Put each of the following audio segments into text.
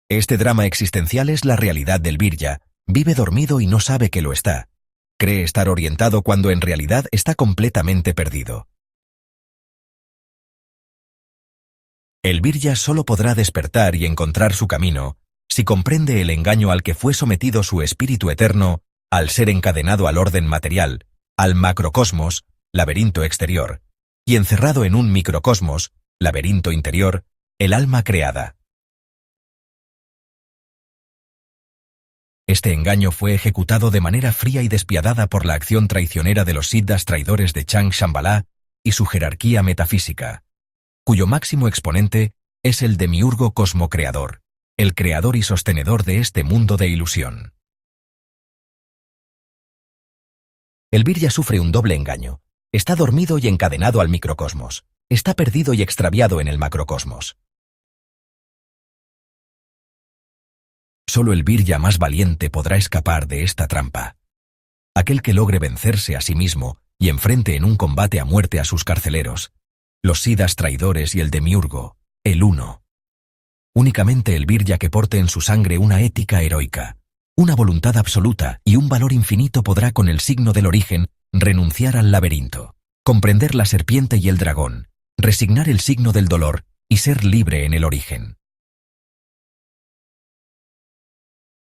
Este drama existencial es la realidad del Virya. Vive dormido y no sabe que lo está. Cree estar orientado cuando en realidad está completamente perdido. El Virya solo podrá despertar y encontrar su camino si comprende el engaño al que fue sometido su espíritu eterno al ser encadenado al orden material, al macrocosmos, laberinto exterior, y encerrado en un microcosmos, laberinto interior, el alma creada. Este engaño fue ejecutado de manera fría y despiadada por la acción traicionera de los siddhas traidores de Chang Shambhala y su jerarquía metafísica, cuyo máximo exponente es el demiurgo cosmocreador, el creador y sostenedor de este mundo de ilusión. El Virya sufre un doble engaño. Está dormido y encadenado al microcosmos. Está perdido y extraviado en el macrocosmos. Solo el Virya más valiente podrá escapar de esta trampa. Aquel que logre vencerse a sí mismo y enfrente en un combate a muerte a sus carceleros, los siddhas traidores y el demiurgo, el Uno. Únicamente el Virya que porte en su sangre una ética heroica, una voluntad absoluta y un valor infinito podrá con el signo del origen renunciar al laberinto, comprender la serpiente y el dragón, resignar el signo del dolor y ser libre en el origen.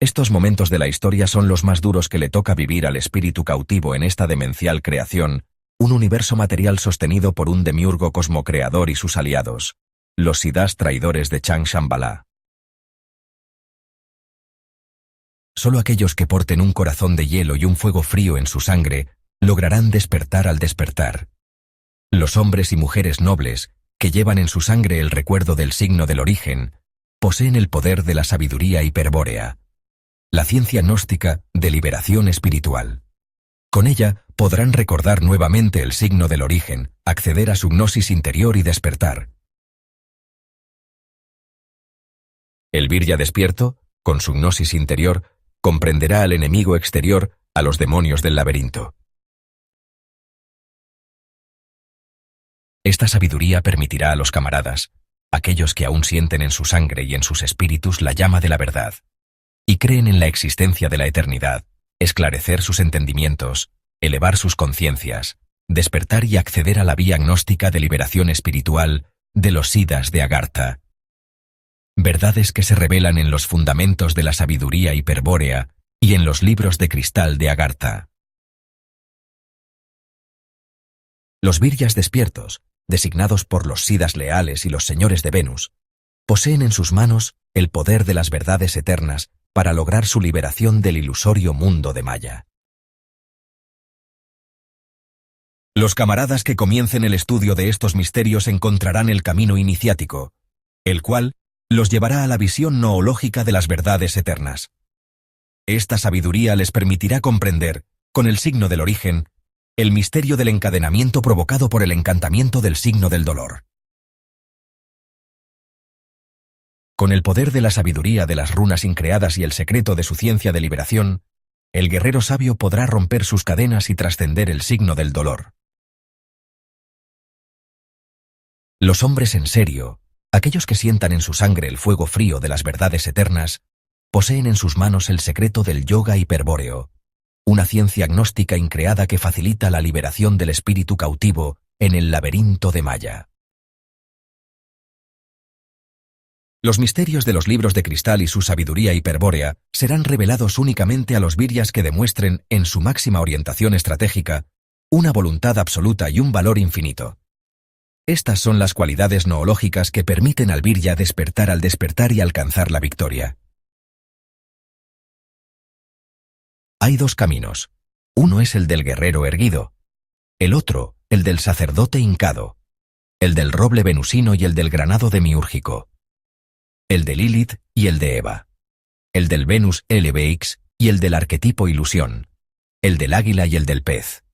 Estos momentos de la historia son los más duros que le toca vivir al espíritu cautivo en esta demencial creación, un universo material sostenido por un demiurgo cosmocreador y sus aliados, los siddhas traidores de Chang Shambhala. Solo aquellos que porten un corazón de hielo y un fuego frío en su sangre lograrán despertar al despertar. Los hombres y mujeres nobles, que llevan en su sangre el recuerdo del signo del origen, poseen el poder de la sabiduría hiperbórea, la ciencia gnóstica de liberación espiritual. Con ella podrán recordar nuevamente el signo del origen, acceder a su gnosis interior y despertar. El Virya despierto, con su gnosis interior, comprenderá al enemigo exterior, a los demonios del laberinto. Esta sabiduría permitirá a los camaradas, aquellos que aún sienten en su sangre y en sus espíritus la llama de la verdad, y creen en la existencia de la eternidad, esclarecer sus entendimientos, elevar sus conciencias, despertar y acceder a la vía gnóstica de liberación espiritual de los siddhas de Agartha. Verdades que se revelan en los fundamentos de la sabiduría hiperbórea y en los libros de cristal de Agartha. Los Viryas despiertos, designados por los siddhas leales y los señores de Venus, poseen en sus manos el poder de las verdades eternas para lograr su liberación del ilusorio mundo de Maya. Los camaradas que comiencen el estudio de estos misterios encontrarán el camino iniciático, el cual los llevará a la visión noológica de las verdades eternas. Esta sabiduría les permitirá comprender, con el signo del origen, el misterio del encadenamiento provocado por el encantamiento del signo del dolor. Con el poder de la sabiduría de las runas increadas y el secreto de su ciencia de liberación, el guerrero sabio podrá romper sus cadenas y trascender el signo del dolor. Los hombres en serio, aquellos que sientan en su sangre el fuego frío de las verdades eternas, poseen en sus manos el secreto del yoga hiperbóreo, una ciencia gnóstica increada que facilita la liberación del espíritu cautivo en el laberinto de Maya. Los misterios de los libros de cristal y su sabiduría hiperbórea serán revelados únicamente a los Viryas que demuestren, en su máxima orientación estratégica, una voluntad absoluta y un valor infinito. Estas son las cualidades noológicas que permiten al Virya despertar al despertar y alcanzar la victoria. Hay dos caminos. Uno es el del guerrero erguido. El otro, el del sacerdote hincado. El del roble venusino y el del granado demiúrgico. El de Lilith y el de Eva. El del Venus LBX y el del arquetipo ilusión. El del águila y el del pez.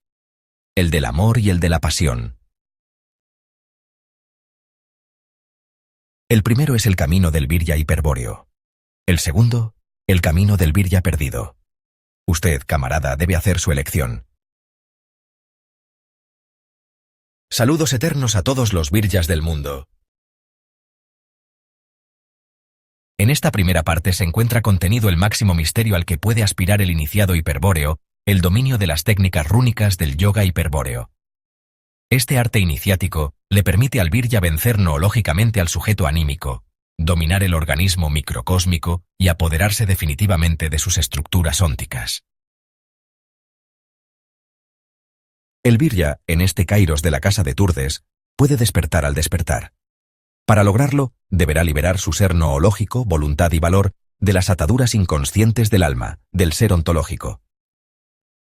El del amor y el de la pasión. El primero es el camino del Virya hiperbóreo. El segundo, el camino del Virya perdido. Usted, camarada, debe hacer su elección. Saludos eternos a todos los Viryas del mundo. En esta primera parte se encuentra contenido el máximo misterio al que puede aspirar el iniciado hiperbóreo, el dominio de las técnicas rúnicas del yoga hiperbóreo. Este arte iniciático le permite al virya vencer noológicamente al sujeto anímico, dominar el organismo microcósmico y apoderarse definitivamente de sus estructuras ónticas. El virya, en este kairos de la casa de Turdes, puede despertar al despertar. Para lograrlo, deberá liberar su ser noológico, voluntad y valor de las ataduras inconscientes del alma, del ser ontológico.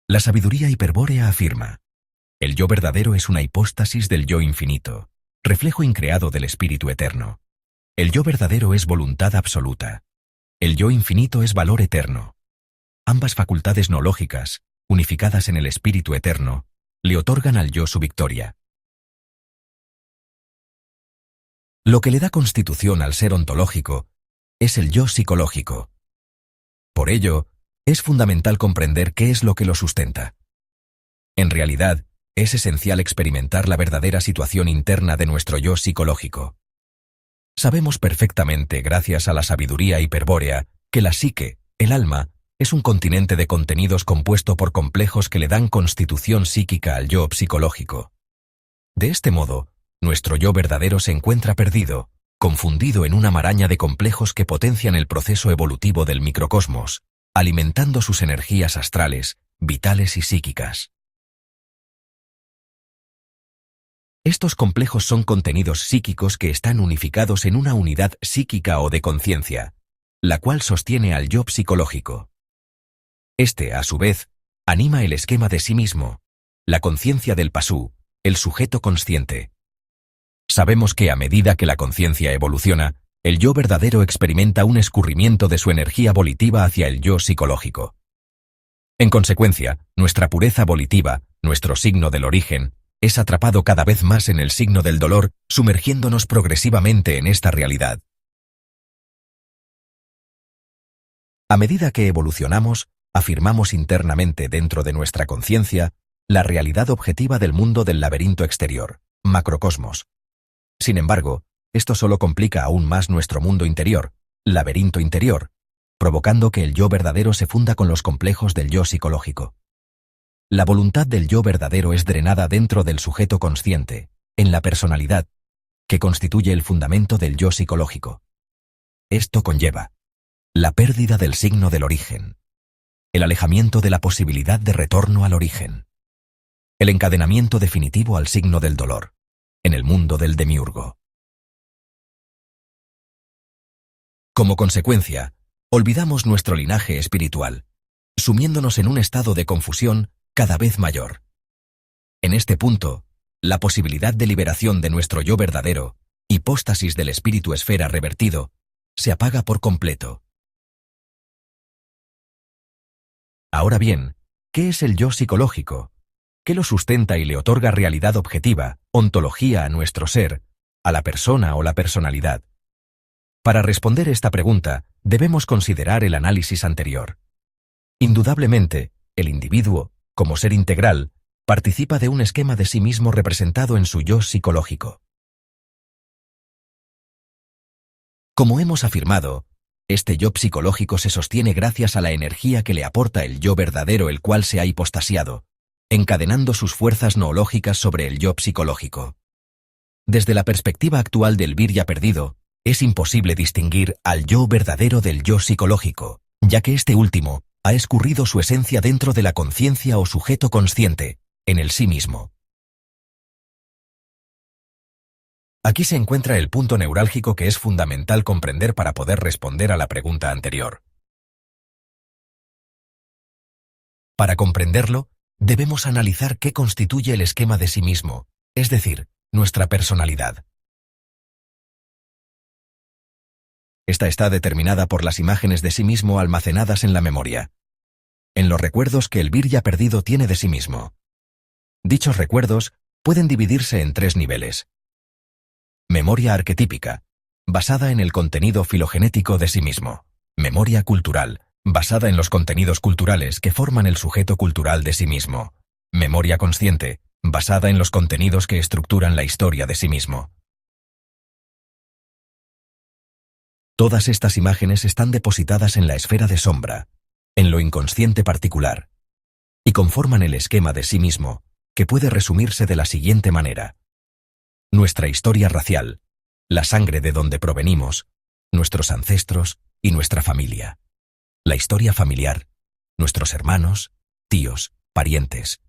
La sabiduría hiperbórea afirma: el yo verdadero es una hipóstasis del yo infinito, reflejo increado del espíritu eterno. El yo verdadero es voluntad absoluta. El yo infinito es valor eterno. Ambas facultades noológicas, unificadas en el espíritu eterno, le otorgan al yo su victoria. Lo que le da constitución al ser ontológico es el yo psicológico. Por ello, es fundamental comprender qué es lo que lo sustenta. En realidad, es esencial experimentar la verdadera situación interna de nuestro yo psicológico. Sabemos perfectamente, gracias a la sabiduría hiperbórea, que la psique, el alma, es un continente de contenidos compuesto por complejos que le dan constitución psíquica al yo psicológico. De este modo, nuestro yo verdadero se encuentra perdido, confundido en una maraña de complejos que potencian el proceso evolutivo del microcosmos, alimentando sus energías astrales, vitales y psíquicas. Estos complejos son contenidos psíquicos que están unificados en una unidad psíquica o de conciencia, la cual sostiene al yo psicológico. Este, a su vez, anima el esquema de sí mismo, la conciencia del pasú, el sujeto consciente. Sabemos que a medida que la conciencia evoluciona, el yo verdadero experimenta un escurrimiento de su energía volitiva hacia el yo psicológico. En consecuencia, nuestra pureza volitiva, nuestro signo del origen, es atrapado cada vez más en el signo del dolor, sumergiéndonos progresivamente en esta realidad. A medida que evolucionamos, afirmamos internamente dentro de nuestra conciencia la realidad objetiva del mundo del laberinto exterior, macrocosmos. Sin embargo, esto solo complica aún más nuestro mundo interior, laberinto interior, provocando que el yo verdadero se funda con los complejos del yo psicológico. La voluntad del yo verdadero es drenada dentro del sujeto consciente, en la personalidad, que constituye el fundamento del yo psicológico. Esto conlleva la pérdida del signo del origen, el alejamiento de la posibilidad de retorno al origen, el encadenamiento definitivo al signo del dolor, en el mundo del demiurgo. Como consecuencia, olvidamos nuestro linaje espiritual, sumiéndonos en un estado de confusión cada vez mayor. En este punto, la posibilidad de liberación de nuestro yo verdadero, hipóstasis del espíritu esfera revertido, se apaga por completo. Ahora bien, ¿qué es el yo psicológico? ¿Qué lo sustenta y le otorga realidad objetiva, ontología a nuestro ser, a la persona o la personalidad? Para responder esta pregunta, debemos considerar el análisis anterior. Indudablemente, el individuo, como ser integral, participa de un esquema de sí mismo representado en su yo psicológico. Como hemos afirmado, este yo psicológico se sostiene gracias a la energía que le aporta el yo verdadero, el cual se ha hipostasiado, encadenando sus fuerzas noológicas sobre el yo psicológico. Desde la perspectiva actual del virya perdido, es imposible distinguir al yo verdadero del yo psicológico, ya que este último ha escurrido su esencia dentro de la conciencia o sujeto consciente, en el sí mismo. Aquí se encuentra el punto neurálgico que es fundamental comprender para poder responder a la pregunta anterior. Para comprenderlo, debemos analizar qué constituye el esquema de sí mismo, es decir, nuestra personalidad. Esta está determinada por las imágenes de sí mismo almacenadas en la memoria, en los recuerdos que el virya perdido tiene de sí mismo. Dichos recuerdos pueden dividirse en 3 niveles. Memoria arquetípica, basada en el contenido filogenético de sí mismo. Memoria cultural, basada en los contenidos culturales que forman el sujeto cultural de sí mismo. Memoria consciente, basada en los contenidos que estructuran la historia de sí mismo. Todas estas imágenes están depositadas en la esfera de sombra, en lo inconsciente particular, y conforman el esquema de sí mismo, que puede resumirse de la siguiente manera. Nuestra historia racial, la sangre de donde provenimos, nuestros ancestros y nuestra familia. La historia familiar, nuestros hermanos, tíos, parientes,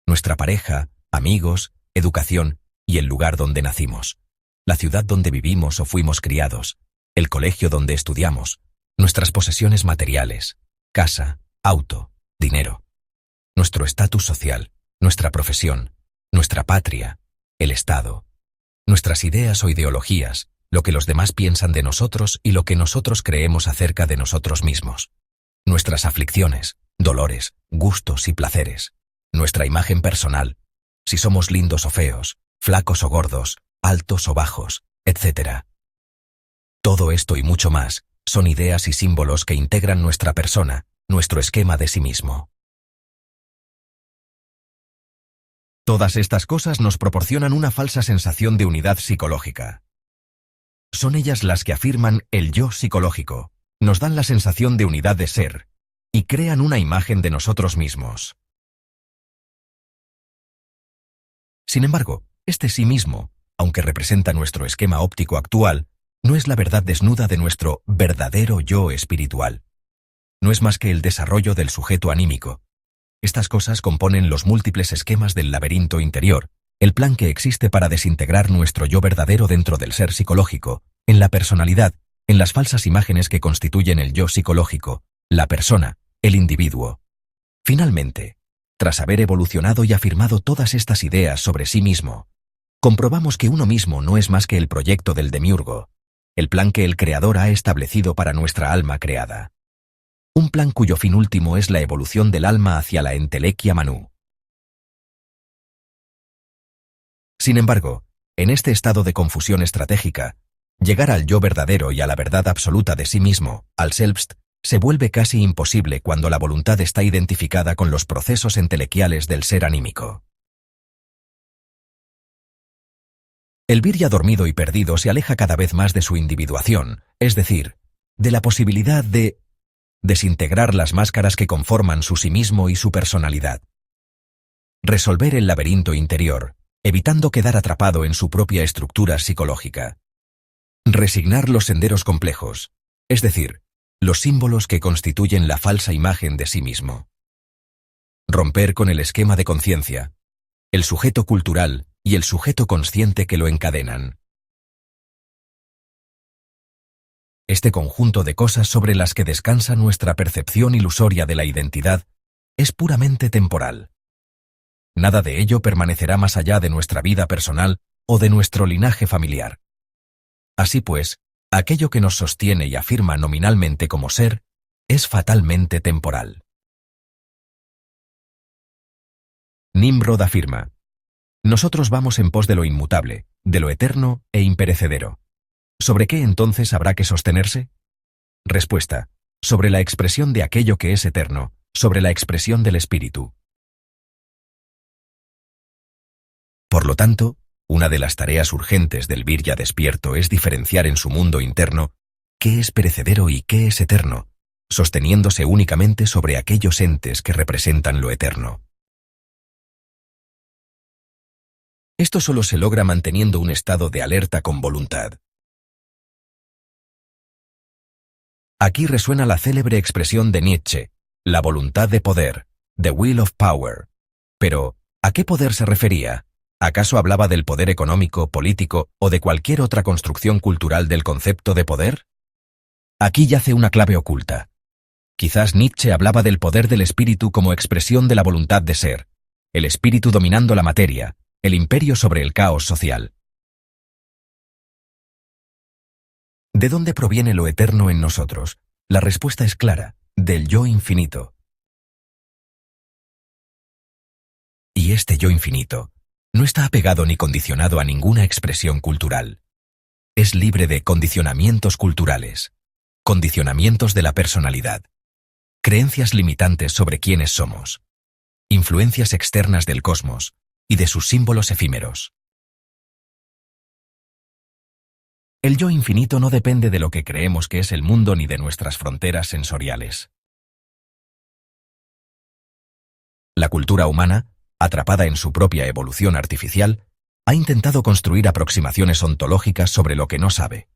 nuestra pareja, amigos, educación y el lugar donde nacimos, la ciudad donde vivimos o fuimos criados, el colegio donde estudiamos, nuestras posesiones materiales, casa, auto, dinero, nuestro estatus social, nuestra profesión, nuestra patria, el Estado, nuestras ideas o ideologías, lo que los demás piensan de nosotros y lo que nosotros creemos acerca de nosotros mismos, nuestras aflicciones, dolores, gustos y placeres, nuestra imagen personal, si somos lindos o feos, flacos o gordos, altos o bajos, etc. Todo esto y mucho más son ideas y símbolos que integran nuestra persona, nuestro esquema de sí mismo. Todas estas cosas nos proporcionan una falsa sensación de unidad psicológica. Son ellas las que afirman el yo psicológico, nos dan la sensación de unidad de ser, y crean una imagen de nosotros mismos. Sin embargo, este sí mismo, aunque representa nuestro esquema óptico actual, no es la verdad desnuda de nuestro verdadero yo espiritual. No es más que el desarrollo del sujeto anímico. Estas cosas componen los múltiples esquemas del laberinto interior, el plan que existe para desintegrar nuestro yo verdadero dentro del ser psicológico, en la personalidad, en las falsas imágenes que constituyen el yo psicológico, la persona, el individuo. Finalmente, tras haber evolucionado y afirmado todas estas ideas sobre sí mismo, comprobamos que uno mismo no es más que el proyecto del demiurgo, el plan que el Creador ha establecido para nuestra alma creada. Un plan cuyo fin último es la evolución del alma hacia la entelequia Manu. Sin embargo, en este estado de confusión estratégica, llegar al yo verdadero y a la verdad absoluta de sí mismo, al Selbst, se vuelve casi imposible cuando la voluntad está identificada con los procesos entelequiales del ser anímico. El Virya dormido y perdido se aleja cada vez más de su individuación, es decir, de la posibilidad de desintegrar las máscaras que conforman su sí mismo y su personalidad. Resolver el laberinto interior, evitando quedar atrapado en su propia estructura psicológica. Resignar los senderos complejos, es decir, los símbolos que constituyen la falsa imagen de sí mismo. Romper con el esquema de conciencia, el sujeto cultural y el sujeto consciente que lo encadenan. Este conjunto de cosas sobre las que descansa nuestra percepción ilusoria de la identidad es puramente temporal. Nada de ello permanecerá más allá de nuestra vida personal o de nuestro linaje familiar. Así pues, aquello que nos sostiene y afirma nominalmente como ser, es fatalmente temporal. Nimrod afirma: nosotros vamos en pos de lo inmutable, de lo eterno e imperecedero. ¿Sobre qué entonces habrá que sostenerse? Respuesta: sobre la expresión de aquello que es eterno, sobre la expresión del espíritu. Por lo tanto, una de las tareas urgentes del Virya despierto es diferenciar en su mundo interno qué es perecedero y qué es eterno, sosteniéndose únicamente sobre aquellos entes que representan lo eterno. Esto solo se logra manteniendo un estado de alerta con voluntad. Aquí resuena la célebre expresión de Nietzsche, la voluntad de poder, the will of power. Pero, ¿a qué poder se refería? ¿Acaso hablaba del poder económico, político o de cualquier otra construcción cultural del concepto de poder? Aquí yace una clave oculta. Quizás Nietzsche hablaba del poder del espíritu como expresión de la voluntad de ser, el espíritu dominando la materia, el imperio sobre el caos social. ¿De dónde proviene lo eterno en nosotros? La respuesta es clara, del yo infinito. Y este yo infinito no está apegado ni condicionado a ninguna expresión cultural. Es libre de condicionamientos culturales, condicionamientos de la personalidad, creencias limitantes sobre quiénes somos, influencias externas del cosmos y de sus símbolos efímeros. El yo infinito no depende de lo que creemos que es el mundo ni de nuestras fronteras sensoriales. La cultura humana, atrapada en su propia evolución artificial, ha intentado construir aproximaciones ontológicas sobre lo que no sabe.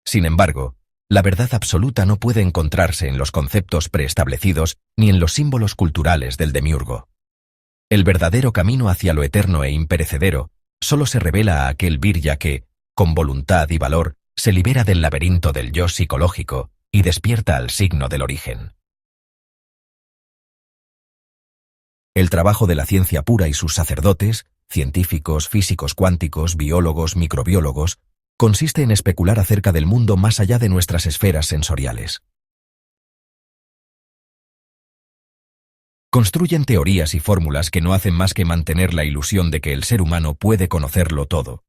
Sin embargo, la verdad absoluta no puede encontrarse en los conceptos preestablecidos ni en los símbolos culturales del demiurgo. El verdadero camino hacia lo eterno e imperecedero solo se revela a aquel virya que, con voluntad y valor, se libera del laberinto del yo psicológico y despierta al signo del origen. El trabajo de la ciencia pura y sus sacerdotes, científicos, físicos cuánticos, biólogos, microbiólogos, consiste en especular acerca del mundo más allá de nuestras esferas sensoriales. Construyen teorías y fórmulas que no hacen más que mantener la ilusión de que el ser humano puede conocerlo todo.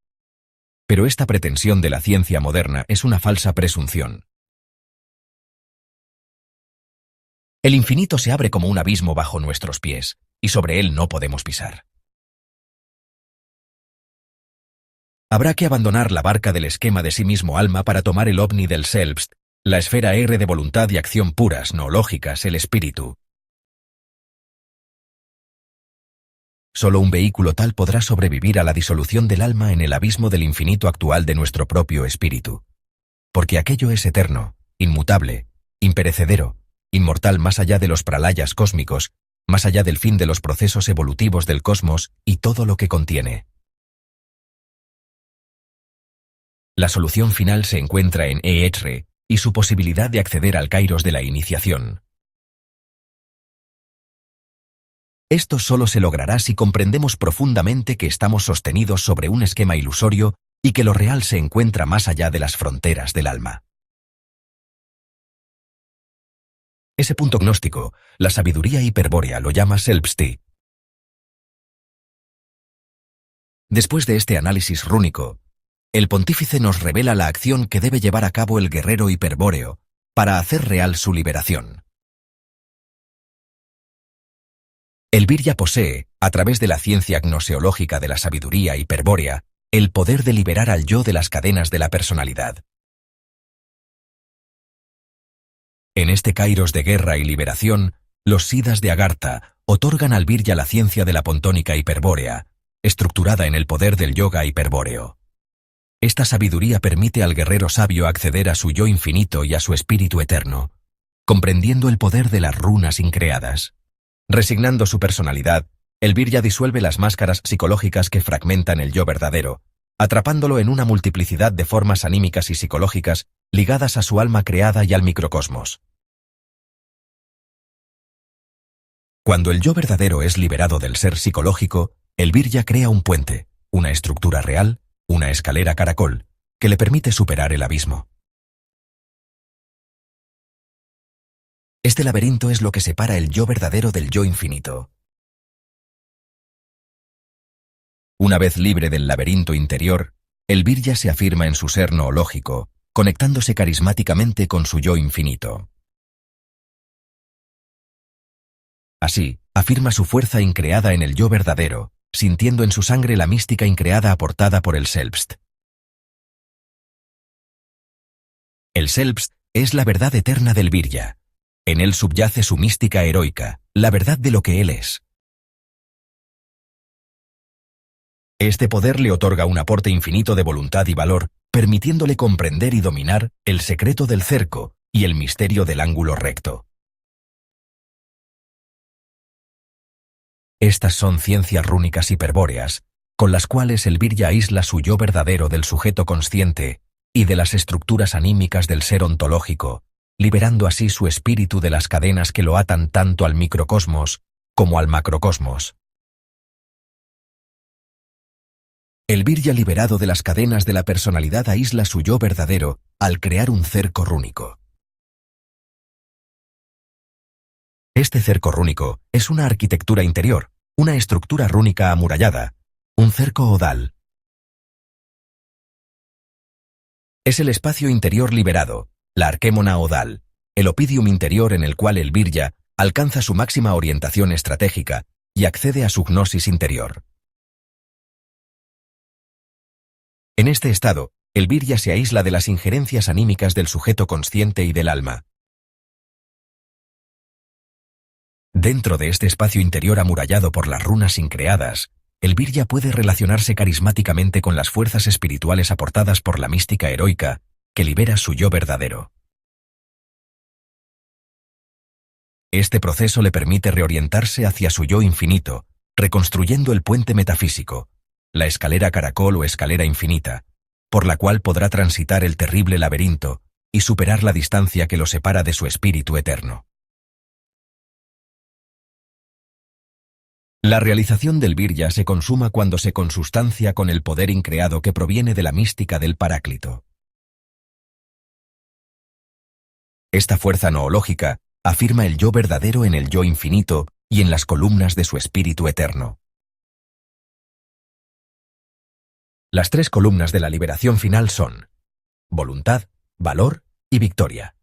Pero esta pretensión de la ciencia moderna es una falsa presunción. El infinito se abre como un abismo bajo nuestros pies, y sobre él no podemos pisar. Habrá que abandonar la barca del esquema de sí mismo alma para tomar el ovni del Selbst, la esfera R de voluntad y acción puras, no lógicas, el espíritu. Solo un vehículo tal podrá sobrevivir a la disolución del alma en el abismo del infinito actual de nuestro propio espíritu. Porque aquello es eterno, inmutable, imperecedero, inmortal más allá de los pralayas cósmicos, más allá del fin de los procesos evolutivos del cosmos y todo lo que contiene. La solución final se encuentra en Eetre y su posibilidad de acceder al kairos de la iniciación. Esto solo se logrará si comprendemos profundamente que estamos sostenidos sobre un esquema ilusorio y que lo real se encuentra más allá de las fronteras del alma. Ese punto gnóstico, la sabiduría hiperbórea lo llama Selbsti. Después de este análisis rúnico, el pontífice nos revela la acción que debe llevar a cabo el guerrero hiperbóreo para hacer real su liberación. El virya posee, a través de la ciencia gnoseológica de la sabiduría hiperbórea, el poder de liberar al yo de las cadenas de la personalidad. En este kairos de guerra y liberación, los siddhas de Agartha otorgan al virya la ciencia de la pontónica hiperbórea, estructurada en el poder del yoga hiperbóreo. Esta sabiduría permite al guerrero sabio acceder a su yo infinito y a su espíritu eterno, comprendiendo el poder de las runas increadas. Resignando su personalidad, el virya disuelve las máscaras psicológicas que fragmentan el yo verdadero, atrapándolo en una multiplicidad de formas anímicas y psicológicas ligadas a su alma creada y al microcosmos. Cuando el yo verdadero es liberado del ser psicológico, el virya crea un puente, una estructura real, una escalera caracol, que le permite superar el abismo. Este laberinto es lo que separa el yo verdadero del yo infinito. Una vez libre del laberinto interior, el virya se afirma en su ser noológico, conectándose carismáticamente con su yo infinito. Así, afirma su fuerza increada en el yo verdadero, sintiendo en su sangre la mística increada aportada por el Selbst. El Selbst es la verdad eterna del virya. En él subyace su mística heroica, la verdad de lo que él es. Este poder le otorga un aporte infinito de voluntad y valor, permitiéndole comprender y dominar el secreto del cerco y el misterio del ángulo recto. Estas son ciencias rúnicas hiperbóreas, con las cuales el virya aísla su yo verdadero del sujeto consciente y de las estructuras anímicas del ser ontológico, liberando así su espíritu de las cadenas que lo atan tanto al microcosmos como al macrocosmos. El virya liberado de las cadenas de la personalidad aísla su yo verdadero al crear un cerco rúnico. Este cerco rúnico es una arquitectura interior, una estructura rúnica amurallada, un cerco odal. Es el espacio interior liberado, la arquémona odal, el opidium interior en el cual el virya alcanza su máxima orientación estratégica y accede a su gnosis interior. En este estado, el virya se aísla de las injerencias anímicas del sujeto consciente y del alma. Dentro de este espacio interior amurallado por las runas increadas, el virya puede relacionarse carismáticamente con las fuerzas espirituales aportadas por la mística heroica, que libera su yo verdadero. Este proceso le permite reorientarse hacia su yo infinito, reconstruyendo el puente metafísico, la escalera caracol o escalera infinita, por la cual podrá transitar el terrible laberinto y superar la distancia que lo separa de su espíritu eterno. La realización del virya se consuma cuando se consustancia con el poder increado que proviene de la mística del Paráclito. Esta fuerza noológica afirma el yo verdadero en el yo infinito y en las columnas de su espíritu eterno. Las tres columnas de la liberación final son voluntad, valor y victoria.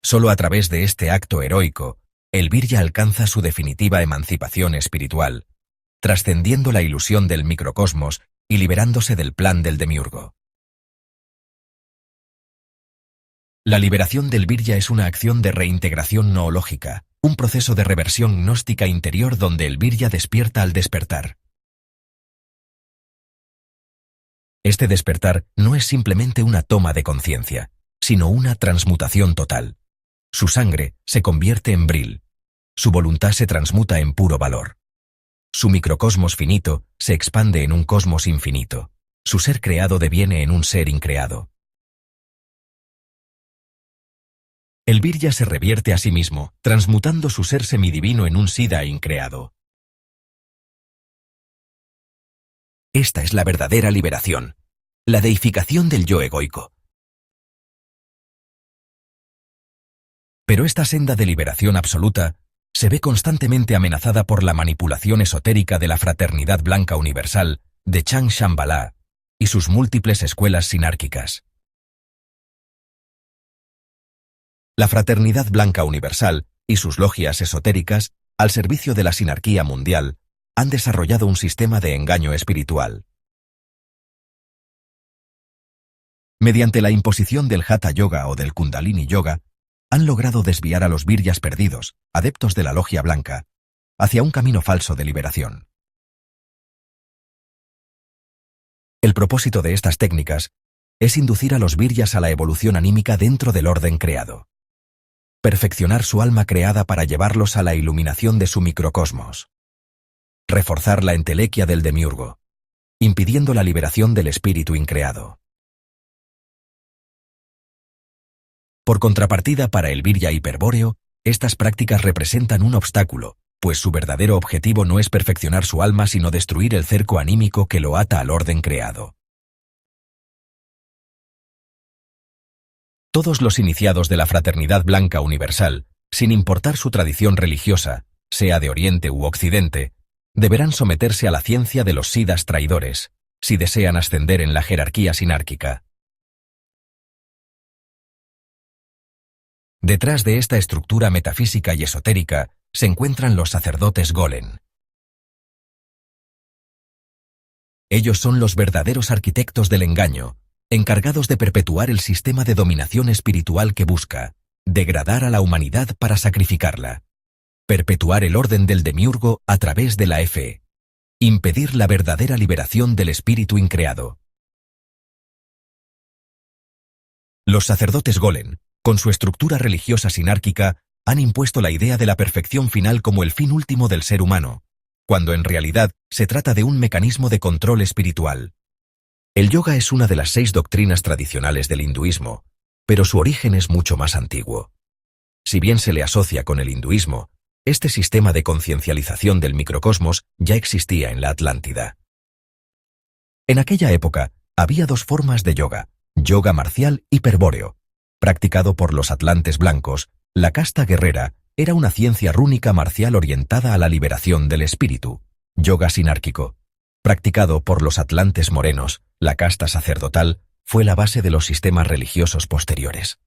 Solo a través de este acto heroico, el virya alcanza su definitiva emancipación espiritual, trascendiendo la ilusión del microcosmos y liberándose del plan del demiurgo. La liberación del virya es una acción de reintegración noológica, un proceso de reversión gnóstica interior donde el virya despierta al despertar. Este despertar no es simplemente una toma de conciencia, sino una transmutación total. Su sangre se convierte en bril, su voluntad se transmuta en puro valor. Su microcosmos finito se expande en un cosmos infinito, su ser creado deviene en un ser increado. El virya se revierte a sí mismo, transmutando su ser semidivino en un siddha increado. Esta es la verdadera liberación, la deificación del yo egoico. Pero esta senda de liberación absoluta se ve constantemente amenazada por la manipulación esotérica de la Fraternidad Blanca Universal de Chang Shambhala y sus múltiples escuelas sinárquicas. La Fraternidad Blanca Universal y sus logias esotéricas, al servicio de la sinarquía mundial, han desarrollado un sistema de engaño espiritual. Mediante la imposición del Hatha Yoga o del Kundalini Yoga, han logrado desviar a los viryas perdidos, adeptos de la logia blanca, hacia un camino falso de liberación. El propósito de estas técnicas es inducir a los viryas a la evolución anímica dentro del orden creado. Perfeccionar su alma creada para llevarlos a la iluminación de su microcosmos. Reforzar la entelequia del demiurgo, impidiendo la liberación del espíritu increado. Por contrapartida, para el virya hiperbóreo, estas prácticas representan un obstáculo, pues su verdadero objetivo no es perfeccionar su alma sino destruir el cerco anímico que lo ata al orden creado. Todos los iniciados de la Fraternidad Blanca Universal, sin importar su tradición religiosa, sea de Oriente u Occidente, deberán someterse a la ciencia de los siddhas traidores, si desean ascender en la jerarquía sinárquica. Detrás de esta estructura metafísica y esotérica se encuentran los sacerdotes golem. Ellos son los verdaderos arquitectos del engaño, encargados de perpetuar el sistema de dominación espiritual que busca degradar a la humanidad para sacrificarla, perpetuar el orden del demiurgo a través de la fe, impedir la verdadera liberación del espíritu increado. Los sacerdotes golem, con su estructura religiosa sinárquica, han impuesto la idea de la perfección final como el fin último del ser humano, cuando en realidad se trata de un mecanismo de control espiritual. El yoga es una de las 6 doctrinas tradicionales del hinduismo, pero su origen es mucho más antiguo. Si bien se le asocia con el hinduismo, este sistema de conciencialización del microcosmos ya existía en la Atlántida. En aquella época había 2 formas de yoga, yoga marcial hiperbóreo. Practicado por los atlantes blancos, la casta guerrera era una ciencia rúnica marcial orientada a la liberación del espíritu. Yoga sinárquico. Practicado por los atlantes morenos, la casta sacerdotal fue la base de los sistemas religiosos posteriores.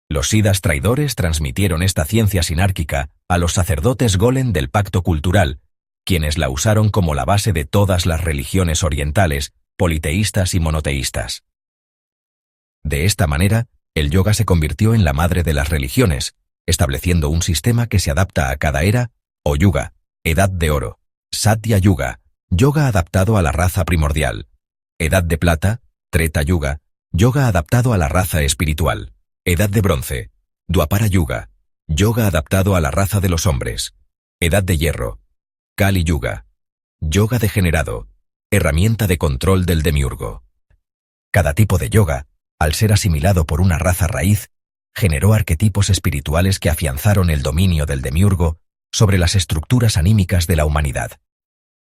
Los siddhas traidores transmitieron esta ciencia sinárquica a los sacerdotes golem del pacto cultural quienes la usaron como la base de todas las religiones orientales, politeístas y monoteístas. De esta manera, el yoga se convirtió en la madre de las religiones, estableciendo un sistema que se adapta a cada era, o yuga, edad de oro, Satya Yuga, yoga adaptado a la raza primordial, edad de plata, Treta Yuga, yoga adaptado a la raza espiritual, edad de bronce, Dwapara Yuga, yoga adaptado a la raza de los hombres, edad de hierro, Kali Yuga, yoga degenerado, herramienta de control del demiurgo. Cada tipo de yoga, al ser asimilado por una raza raíz, generó arquetipos espirituales que afianzaron el dominio del demiurgo sobre las estructuras anímicas de la humanidad.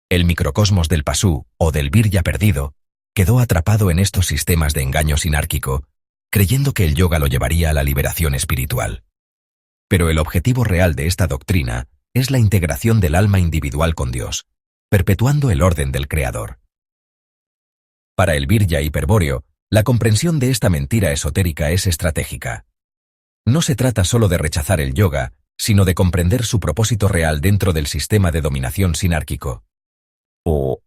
El microcosmos del pasú, o del virya perdido, quedó atrapado en estos sistemas de engaño sinárquico, creyendo que el yoga lo llevaría a la liberación espiritual. Pero el objetivo real de esta doctrina es la integración del alma individual con Dios, perpetuando el orden del Creador. Para el virya hiperbóreo, la comprensión de esta mentira esotérica es estratégica. No se trata solo de rechazar el yoga, sino de comprender su propósito real dentro del sistema de dominación sinárquico.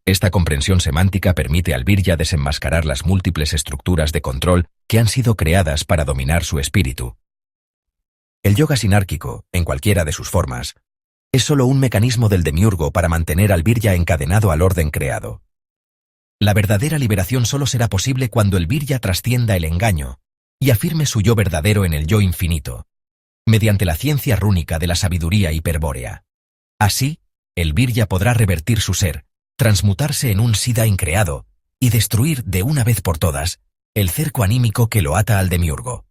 Esta comprensión semántica permite al virya desenmascarar las múltiples estructuras de control que han sido creadas para dominar su espíritu. El yoga sinárquico, en cualquiera de sus formas, es solo un mecanismo del demiurgo para mantener al virya encadenado al orden creado. La verdadera liberación solo será posible cuando el virya trascienda el engaño y afirme su yo verdadero en el yo infinito, mediante la ciencia rúnica de la sabiduría hiperbórea. Así, el virya podrá revertir su ser, transmutarse en un siddha increado y destruir de una vez por todas el cerco anímico que lo ata al demiurgo.